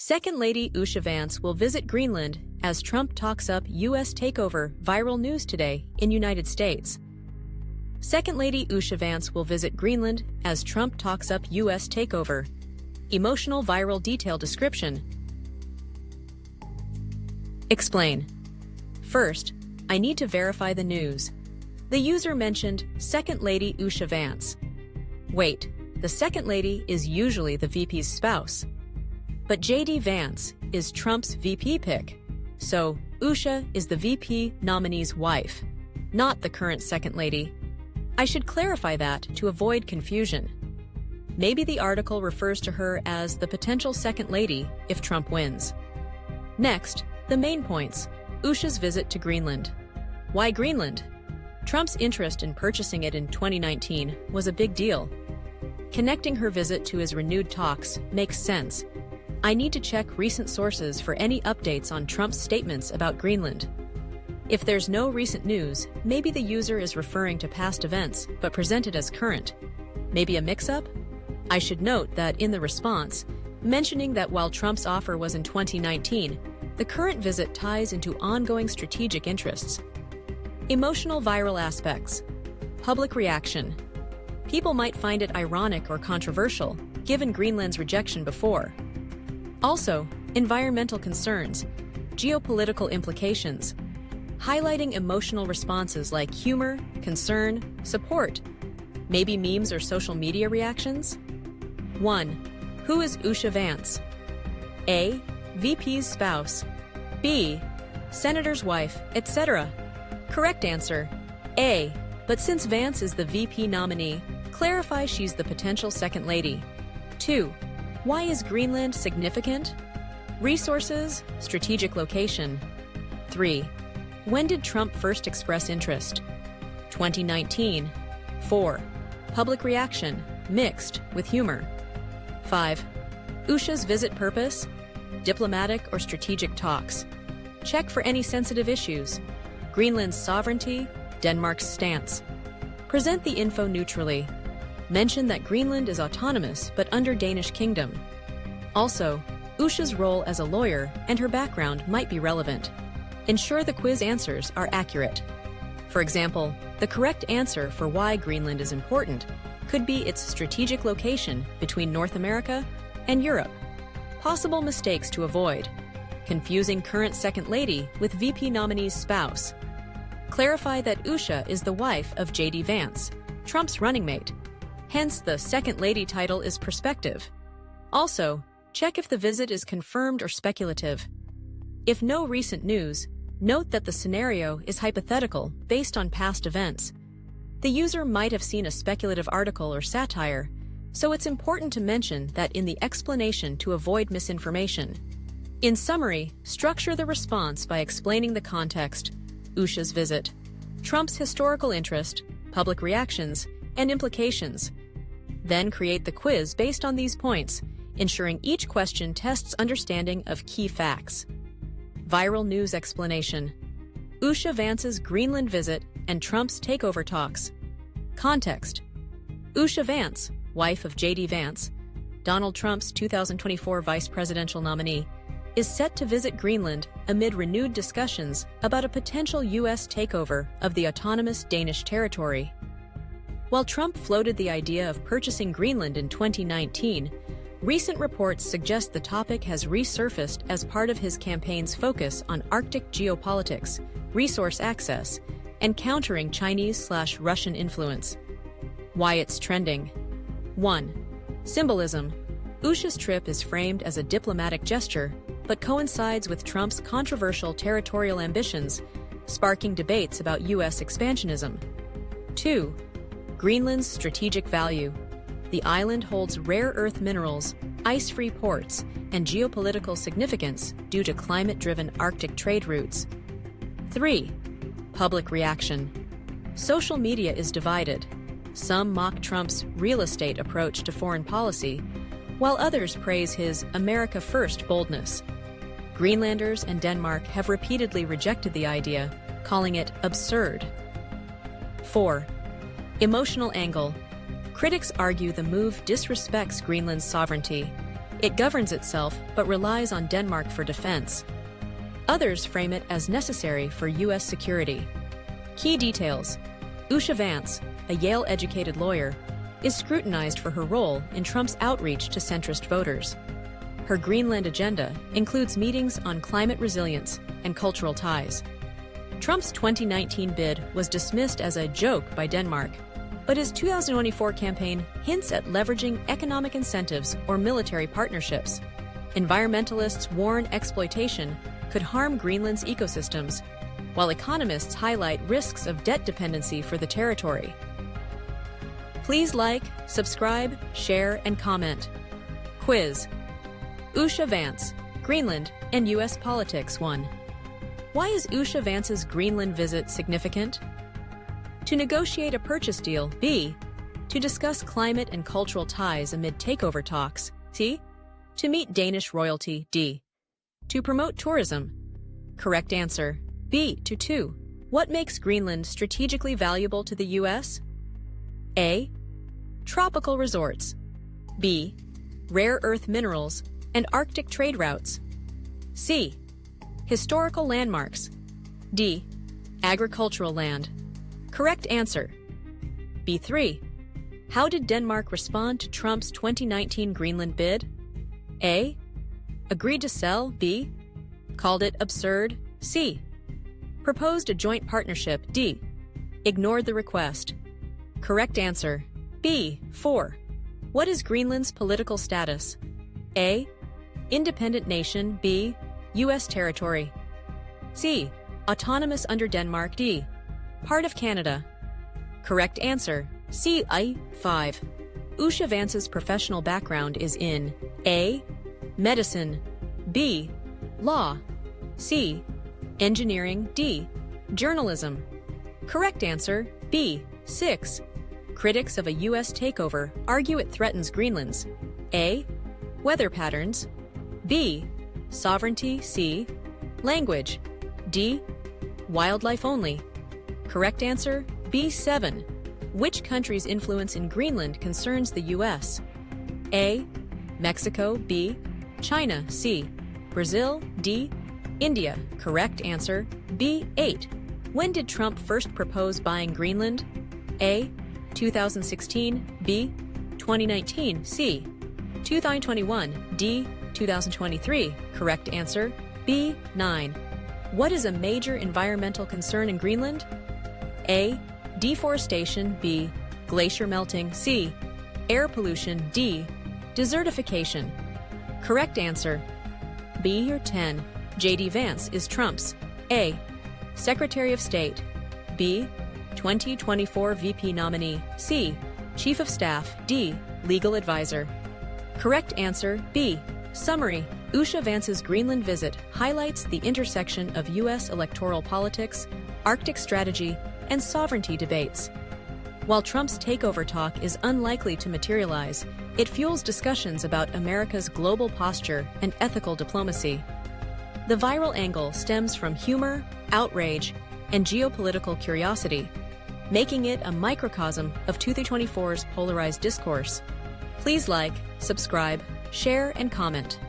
Second Lady Usha Vance will visit Greenland as Trump talks up U.S. takeover. Viral news today in United States. Second Lady Usha Vance will visit Greenland as Trump talks up U.S. takeover. Emotional viral detail description. Explain. First, I need to verify the news. The user mentioned Second Lady Usha Vance. Wait, the Second Lady is usually the VP's spouse. But JD Vance is Trump's VP pick. So, Usha is the VP nominee's wife, not the current Second Lady. I should clarify that to avoid confusion. Maybe the article refers to her as the potential Second Lady if Trump wins. Next, the main points. Usha's visit to Greenland. Why Greenland? Trump's interest in purchasing it in 2019 was a big deal. Connecting her visit to his renewed talks makes sense. I need to check recent sources for any updates on Trump's statements about Greenland. If there's no recent news, maybe the user is referring to past events but presented as current. Maybe a mix-up? I should note that in the response, mentioning that while Trump's offer was in 2019, the current visit ties into ongoing strategic interests. Emotional viral aspects. Public reaction. People might find it ironic or controversial, given Greenland's rejection before. Also, environmental concerns, geopolitical implications, highlighting emotional responses like humor, concern, support, maybe memes or social media reactions. 1. Who is Usha Vance? A. VP's spouse. B. Senator's wife, etc. Correct answer, A. But since Vance is the VP nominee, clarify she's the potential Second Lady. 2. Why is Greenland significant? Resources, strategic location. 3. When did Trump first express interest? 2019. 4. Public reaction, mixed with humor. 5. Usha's visit purpose? Diplomatic or strategic talks. Check for any sensitive issues. Greenland's sovereignty, Denmark's stance. Present the info neutrally. Mention that Greenland is autonomous but under Danish kingdom. Also, Usha's role as a lawyer and her background might be relevant. Ensure the quiz answers are accurate. For example, the correct answer for why Greenland is important could be its strategic location between North America and Europe. Possible mistakes to avoid. Confusing current Second Lady with VP nominee's spouse. Clarify that Usha is the wife of JD Vance, Trump's running mate. Hence, the Second Lady title is perspective. Also, check if the visit is confirmed or speculative. If no recent news, note that the scenario is hypothetical based on past events. The user might have seen a speculative article or satire, so it's important to mention that in the explanation to avoid misinformation. In summary, structure the response by explaining the context, Usha's visit, Trump's historical interest, public reactions, and implications. Then create the quiz based on these points, ensuring each question tests understanding of key facts. Viral news explanation. Usha Vance's Greenland visit and Trump's takeover talks. Context. Usha Vance, wife of JD Vance, Donald Trump's 2024 vice presidential nominee, is set to visit Greenland amid renewed discussions about a potential U.S. takeover of the autonomous Danish territory. While Trump floated the idea of purchasing Greenland in 2019, recent reports suggest the topic has resurfaced as part of his campaign's focus on Arctic geopolitics, resource access, and countering Chinese/Russian influence. Why it's trending. 1. Symbolism. Usha's trip is framed as a diplomatic gesture, but coincides with Trump's controversial territorial ambitions, sparking debates about U.S. expansionism. 2. Greenland's strategic value. The island holds rare earth minerals, ice-free ports, and geopolitical significance due to climate-driven Arctic trade routes. 3. Public reaction. Social media is divided. Some mock Trump's real estate approach to foreign policy, while others praise his America First boldness. Greenlanders and Denmark have repeatedly rejected the idea, calling it absurd. 4. Emotional angle. Critics argue the move disrespects Greenland's sovereignty. It governs itself but relies on Denmark for defense. Others frame it as necessary for U.S. security. Key details. Usha Vance, a Yale-educated lawyer, is scrutinized for her role in Trump's outreach to centrist voters. Her Greenland agenda includes meetings on climate resilience and cultural ties. Trump's 2019 bid was dismissed as a joke by Denmark, but his 2024 campaign hints at leveraging economic incentives or military partnerships. Environmentalists warn exploitation could harm Greenland's ecosystems, while economists highlight risks of debt dependency for the territory. Please like, subscribe, share, and comment. Quiz. Usha Vance, Greenland and U.S. Politics 1. Why is Usha Vance's Greenland visit significant? To negotiate a purchase deal. B. To discuss climate and cultural ties amid takeover talks. C. To meet Danish royalty. D. To promote tourism. Correct answer. B. To 2. What makes Greenland strategically valuable to the U.S.? A. Tropical resorts. B. Rare earth minerals and Arctic trade routes. C. Historical landmarks. D. Agricultural land. Correct answer. B3. How did Denmark respond to Trump's 2019 Greenland bid? A. Agreed to sell. B. Called it absurd. C. Proposed a joint partnership. D. Ignored the request. Correct answer. B. 4. What is Greenland's political status? A. Independent nation. B. U.S. territory. C. Autonomous under Denmark. D. Part of Canada. Correct answer. C. I. 5. Usha Vance's professional background is in A. Medicine. B. Law. C. Engineering. D. Journalism. Correct answer. B. 6. Critics of a U.S. takeover argue it threatens Greenland's A. Weather patterns. B. Sovereignty. C. Language. D. Wildlife only. Correct answer. B7. Which country's influence in Greenland concerns the U.S.? A. Mexico. B. China. C. Brazil. D. India. Correct answer. B8. When did Trump first propose buying Greenland? A. 2016. B. 2019. C. 2021. D. 2023. Correct answer. B9. What is a major environmental concern in Greenland? A. Deforestation. B. Glacier melting. C. Air pollution. D. Desertification. Correct answer. B10. JD Vance is Trump's A. Secretary of State. B. 2024 VP nominee. C. Chief of Staff. D. Legal advisor. Correct answer. B. Summary. Usha Vance's Greenland visit highlights the intersection of U.S. electoral politics, Arctic strategy, and sovereignty debates. While Trump's takeover talk is unlikely to materialize, it fuels discussions about America's global posture and ethical diplomacy. The viral angle stems from humor, outrage, and geopolitical curiosity, making it a microcosm of 2024's polarized discourse. Please like, subscribe, share, and comment.